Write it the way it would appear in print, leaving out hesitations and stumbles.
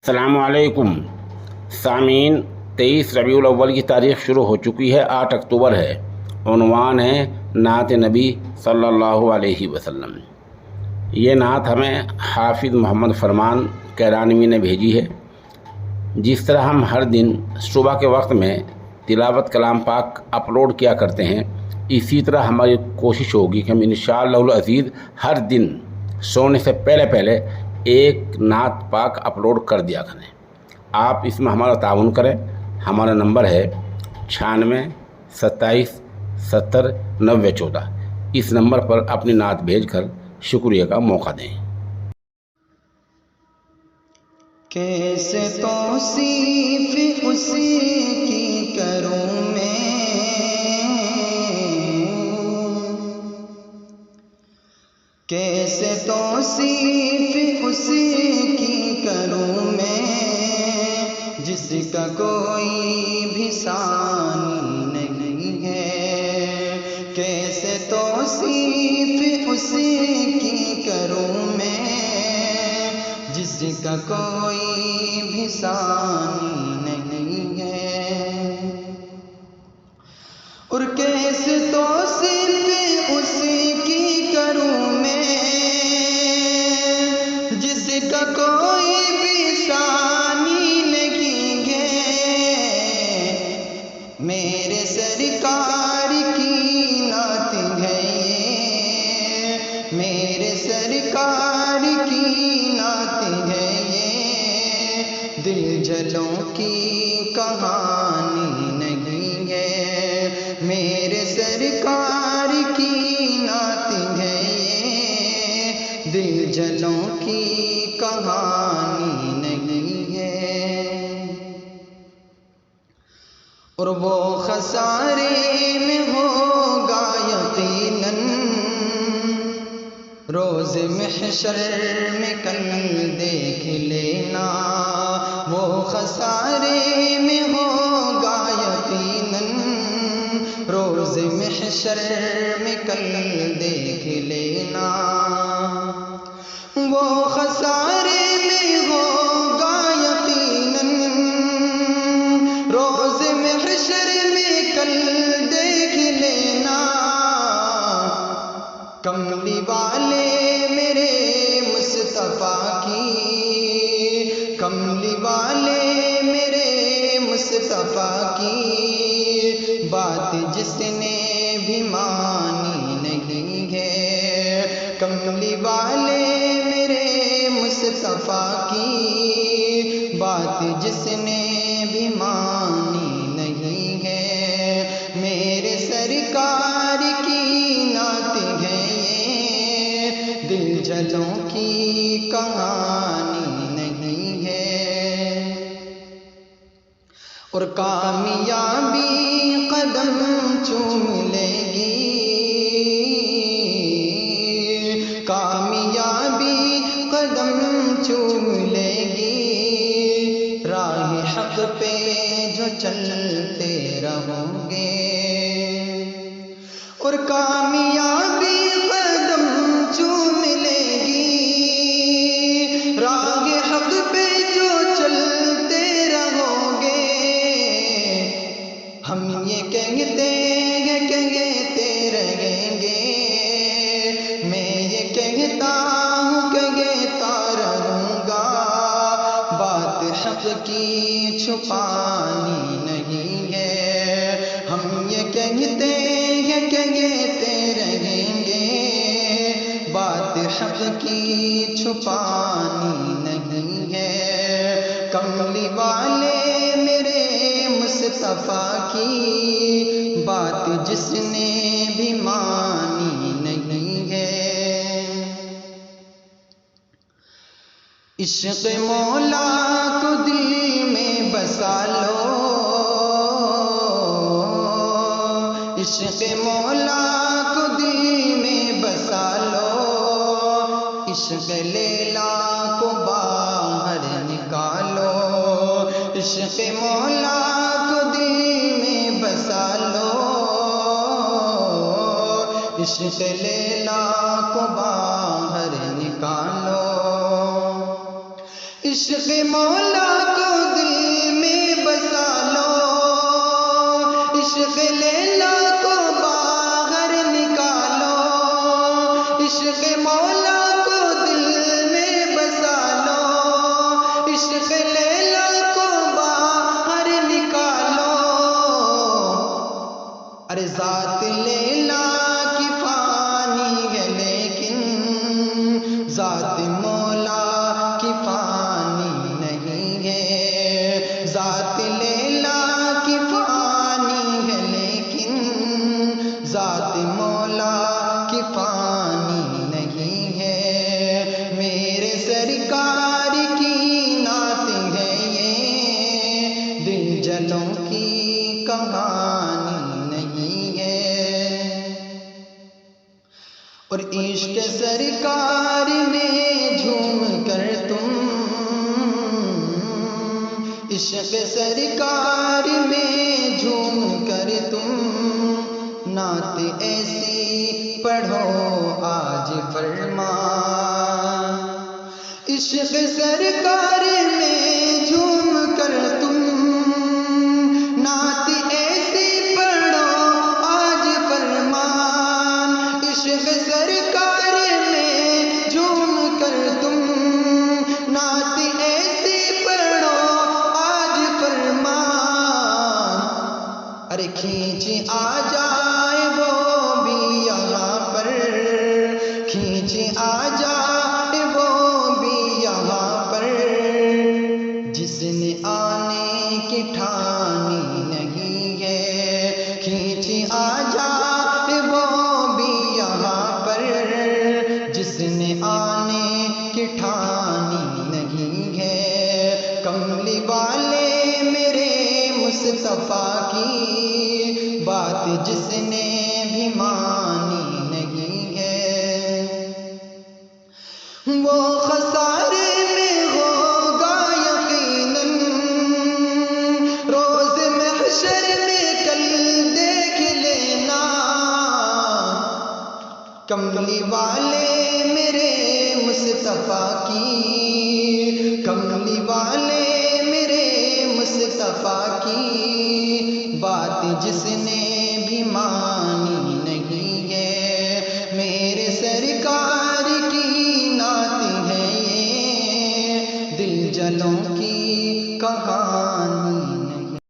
السلام علیکم سامعین، 23 ربیع الاول کی تاریخ شروع ہو چکی ہے، 8 اکتوبر ہے۔ عنوان ہے نعت نبی صلی اللہ علیہ وسلم۔ یہ نعت ہمیں حافظ محمد فرمان کیرانوی نے بھیجی ہے۔ جس طرح ہم ہر دن صبح کے وقت میں تلاوت کلام پاک اپلوڈ کیا کرتے ہیں، اسی طرح ہماری کوشش ہوگی کہ ہم انشاءاللہ العزیز ہر دن سونے سے پہلے ایک نعت پاک اپلوڈ کر دیا کریں۔ آپ اس میں ہمارا تعاون کریں۔ ہمارا نمبر ہے 96 27 70 90 14۔ اس نمبر پر اپنی نعت بھیج کر شکریہ کا موقع دیں۔ کیسے توصیف اس کی کروں میں، کیسے توصیف اس کی کروں میں، جس کا کوئی بھی ثانی نہیں ہے۔ کیسے توصیف اس کی کروں میں، جس کا کوئی بھی ثانی نہیں ہے۔ اور کیسے توصیف اس کی کروں میں، جس کا کوئی بھی ثانی نہیں ہے۔ میرے سرکار کی نعت ہے یہ، میرے سرکار کی نعت ہے یہ، دل جلوں کی کہانی نہیں ہے۔ میرے سرکار کی نعت ہے یہ، دل جلوں کی کہانی نہیں ہے۔ اور وہ خسارے میں ہوگا یقیناً، روز محشر میں کل دیکھ لینا۔ وہ خسارے میں ہوگا یقیناً، روز محشر میں کل دیکھ لینا۔ وہ خسارے میں ہوگا یقیناً، روز محشر میں کل دیکھ لینا۔ کملی والے میرے مصطفیٰ کی، کملی والے میرے مصطفیٰ کی، بات جس نے بھی مانی نہیں ہے۔ کملی والے میرے مصطفیٰ کی، بات جس نے بھی مانی نہیں ہے۔ میرے سرکار کی نعت ہے یہ، دل جلوں کی کہانی نہیں ہے۔ اور کامیابی قدم چوم لے گی، کامیابی قدم چوم لے گی، راہ حق پہ جو چلتے رہو گے۔ اور کامیابی قدم چوم لے گی، راہ حق پہ جو چلتے رہو گے۔ ہم یہ کہتے رہیں گے، میں یہ کہتا ہوں کہتا رہوں گا، بات حق کی چھپانی نہیں ہے۔ ہم یہ کہتے رہیں گے، بات حق کی چھپانی نہیں ہے۔ کملی والے میرے مصطفیٰ کی، بات جس نے بھی مانی نہیں ہے۔ عشق مولا کو دل میں بسا لو، عشق مولا کو دل میں بسا لو، عشق لیلا کو باہر نکالو، عشق مولا کو دل میں بسا لو، عشق لیلا کو باہر نکالو۔ عشق مولا کو دل میں بسا لو، عشق لیلا کو باہر نکالو، عشق مولا کو دل میں بسا لو، عشق لیلا کو باہر نکالو۔ ارے ذات لیلا کی فانی ہے لیکن ذات مولا کی فانی نہیں ہے، ذات لیلا کی فانی ہے لیکن ذات مولا کی فانی نہیں ہے۔ میرے سرکار کی نعت ہے یہ، دل جلوں کی کہانی نہیں ہے۔ اور عشق سرکار میں جھوم کر تم، عشق سرکار میں جھوم کر تم نعت ایسی پڑھو آج فرما، عشق سرکار میں جھوم کر تم نعت ایسی پڑھو آج فرمان، عشق سرکار میں جھوم کر تم نعت ایسی پڑھو آج فرمان۔ ارے کھینچ آ جائے وہ بھی یہاں پر، کھینچ آ جائے وہ بھی یہاں پر، جس نے آنے کی ٹھانی نہیں ہے، کھینچ آ جائے وہ بھی یہاں پر، جس نے آنے کی ٹھانی نہیں ہے۔ کملی والے میرے مصطفیٰ کی بات جس نے بھی مانی نہیں ہے، وہ خسارے میں ہوگا یقیناً، روز محشر میں کل دیکھ لینا۔ کملی والے میرے مصطفیٰ کی، کملی والے میرے مصطفیٰ کی بات جس نے